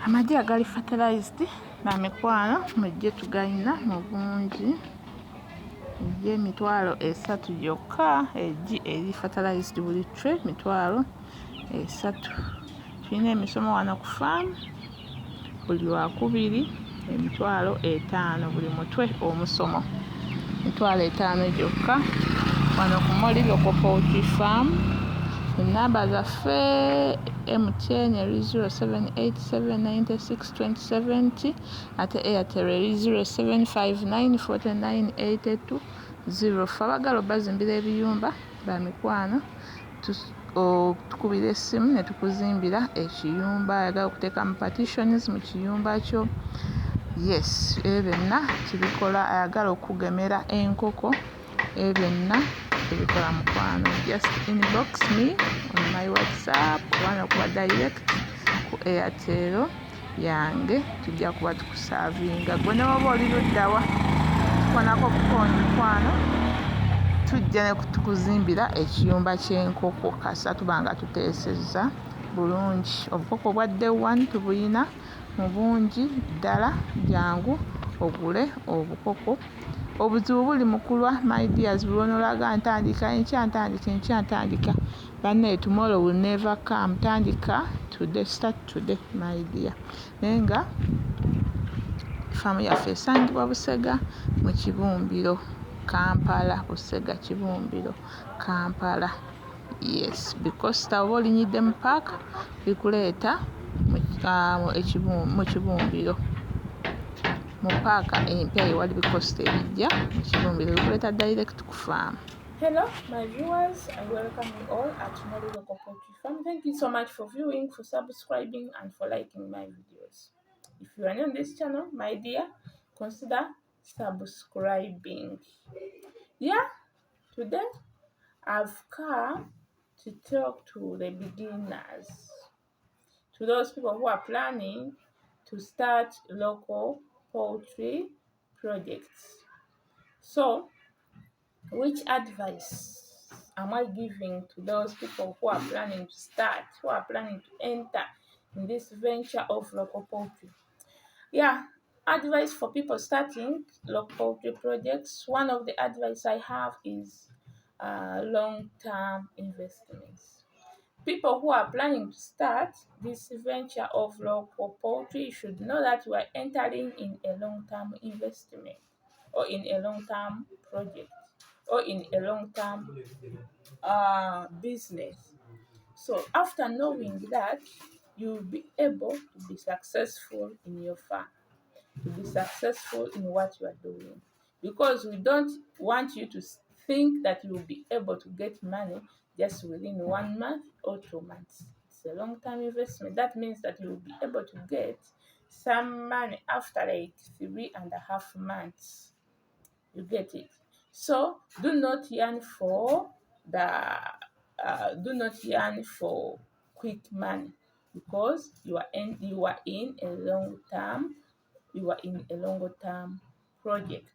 Amagi agali fertilized na mikwano mujje tugayina mu bungi. Eggi emitwalo 3 gyokka, eggi eri fertilized buli tray mitwalo 3. Tulina emisomo wano ku faamu, buli wakubiri emitwalo 5 buli mutwe omusomo, emitwalo 5 gyokka. Wano ku Moli Local Poultry Farm. Enamba zaffe MTN eri 0787962070 ate Airtel eri 0759498204. Abagala obazimbira ebiyumba ba mikwano tukubira essimu ne tukuzimbira ekiyumba. Ayagala okuteeka mu partitions mu kiyumba kyo, yes, ebyo byonna tubikola. Ayagala okugemera enkoko, ebyo byonna tubikola mukwano. Just inbox me on my WhatsApp oba kuba direct ku Airtel yange, tujja kuba tukusaavinga. Gwe ne waba oli luddawa tukonako kukonya mukwano, tujja ne tukuzimbira ekiyumba ky'enkoko kasa tuba nga tuteesezza bulungi. Obukoko obwa day one tubuyina mu bungi ddala, jangu ogule obukoko. Obuzibu buli mu kulwa, my dears, bulwonolaga ntandika enkya. Bannaye tomorrow will never come. Tandika today, start today, my dear. Naye nga faamu yaffe esangibwa Busega mu Kibumbiro, Kampala. Busega Kibumbiro, Kampala. Yes, because oba olinyidde mu paaka bikuleeta mu Kibumbiro. Mu paaka empya ewali bikosta ebijja mu Kibumbiro, bikuleeta direct ku faamu. Hello, my viewers. I welcome you all at Moli Local Poultry Farm. Thank you so much for viewing, for subscribing, and for liking my videos. If you are new on this channel, my dear, consider subscribing. Yeah, today I've come to talk to the beginners, to those people who are planning to start local poultry projects. So, which advice am I giving to those people who are planning to start, who are planning to enter in this venture of local poultry? Yeah, advice for people starting local poultry projects. One of the advice I have is long-term investments. People who are planning to start this venture of local poultry should know that you are entering in a long-term investment, or in a long-term project, or in a long-term business. So after knowing that, you will be able to be successful in your farm, to be successful in what you are doing. Because we don't want you to think that you will be able to get money just within 1 month or 2 months. It's a long-term investment. That means that you will be able to get some money after like 3.5 months. You get it? So do not yearn for quick money, because you are in a long term project.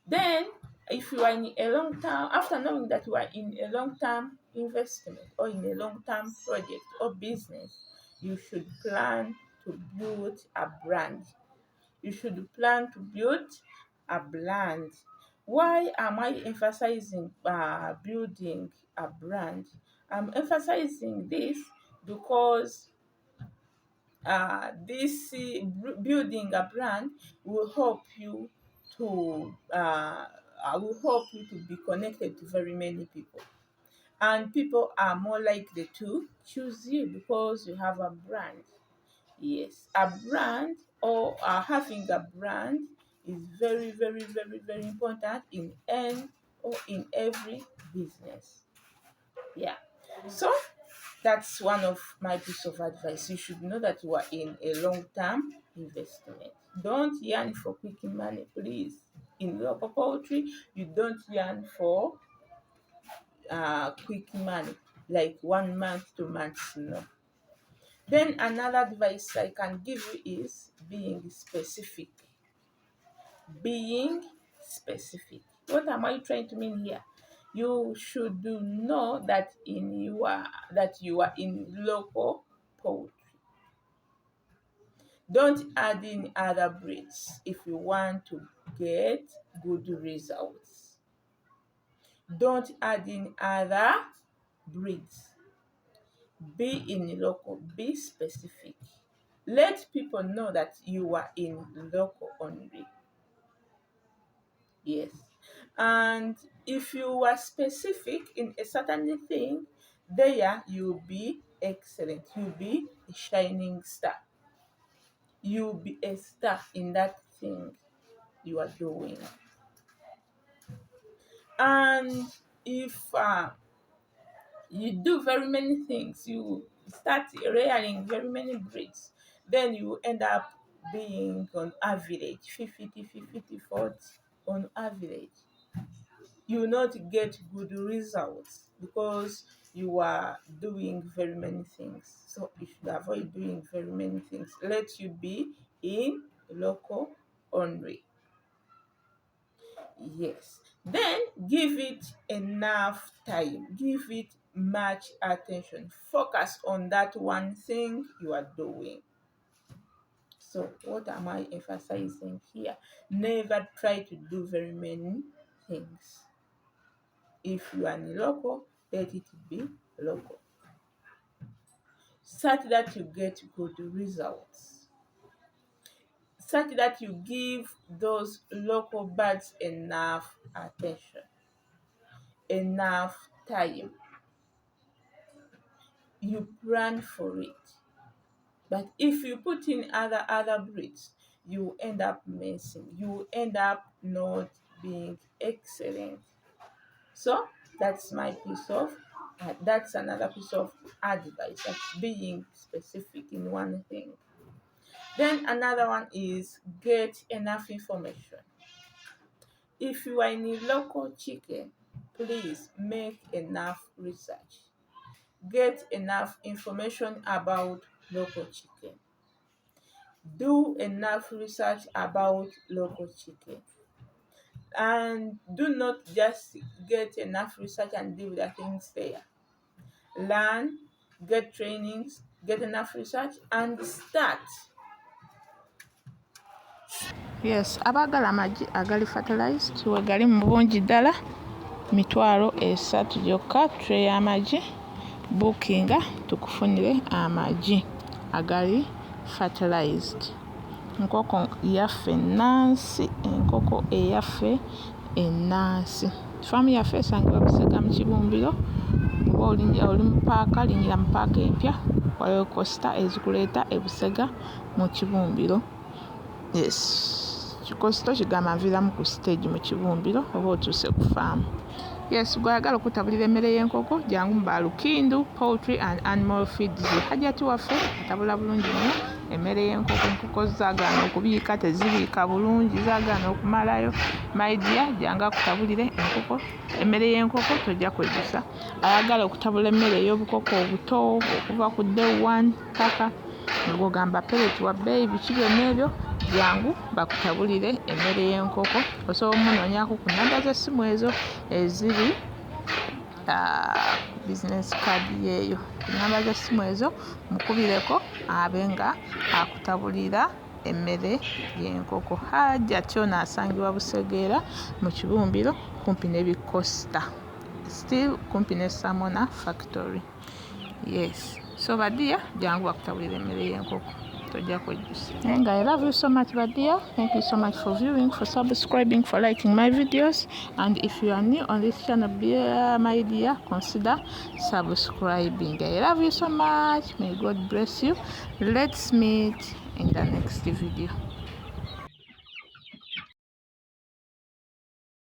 Then, if you are in a long term, after knowing that you are in a long term investment or in a long term project or business, you should plan to build a brand. You should plan to build a brand. Why am I emphasizing building a brand? I'm emphasizing this because building a brand will help you to be connected to very many people, and people are more likely to choose you because you have a brand. Yes, a brand, or having a brand, is very, very, very, very important in every business. Yeah. So that's one of my piece of advice. You should know that you are in a long-term investment. Don't yearn for quick money, please. In local poultry, you don't yearn for quick money, like 1 month, 2 months, no. Then another advice I can give you is being specific. Being specific. What am I trying to mean here? You should know that you are in local poultry. Don't add in other breeds if you want to get good results. Don't add in other breeds. Be in local, be specific. Let people know that you are in local only. Yes. And if you are specific in a certain thing, there you'll be excellent. You'll be a shining star. You'll be a star in that thing you are doing. And if you do very many things, you start rearing very many breeds, then you end up being on average 50, 40 on average. You will not get good results because you are doing very many things. So you should avoid doing very many things. Let you be in local only. Yes. Then give it enough time. Give it much attention. Focus on that one thing you are doing. So what am I emphasizing here? Never try to do very many things. If you are in local, let it be local. Such that you get good results. Such that you give those local birds enough attention, enough time. You plan for it. But if you put in other breeds, you end up messing. You end up not being excellent. So that's my piece of that's another piece of advice. That's being specific in one thing. Then another one is get enough information. If you are in a local chicken, please make enough research. Get enough information about local chicken. Do enough research about local chicken. And do not just get enough research and leave the things there. Learn, get trainings, get enough research, and start. Yes, abaagala amagi agali fertilized we gali mu bungi ddala $3,000 gyokka tray y'amagi. Bookinga tukufunire amagi agali fertilized. Enkoko yaffe ennansi, enkoko eyaffe ennansi. Faamu yaffe esangibwa Busega mu Kibumbiro. Oba oli mu paaka, linnyira mu paaka empya Royal Coaster ezikuleeta e Busega mu Kibumbiro. Yes, kikosito kigamba nviiramu ku stage mu Kibumbiro oba otuuse ku faamu. Yes, gwayagala okutabulira emmere y'enkoko jangu mu Balukindu Poultry and Animal Feeds. Hajjati waffe atabula bulungi nnyo emmere y'enkoko. Enkoko zaagaana okubiika tezibiika bulungi, zaagaana okumalayo. My dear, janga akutabulire enkoko emmere y'enkoko tojja kwejjusa. Ayagala okutabula emmere ey'obukoko obuto okuva ku day 1 paka ng'ogamba pellet wa bbeeyi, biki byonna ebyo jangu bakutabulire emmere y'enkoko. Osobola omunoonyaako ku nnamba z'essimu ezo eziri business card yeeyo. Ku nnamba z'essimu ezo mukubireko abe nga akutabulira emmere y'enkoko. Hajjati ono asangibwa Busegeera mu Kibumbiro kumpi ne Coaster, still kumpi ne Samona Factory. Yes, so badia jangu bakutabulira emmere y'enkoko tojja kwejjusa. And I love you so much, badia. Thank you so much for viewing, for subscribing, for liking my videos. And if you are new on this channel, my dear, consider subscribing. I love you so much. May God bless you. Let's meet in the next video.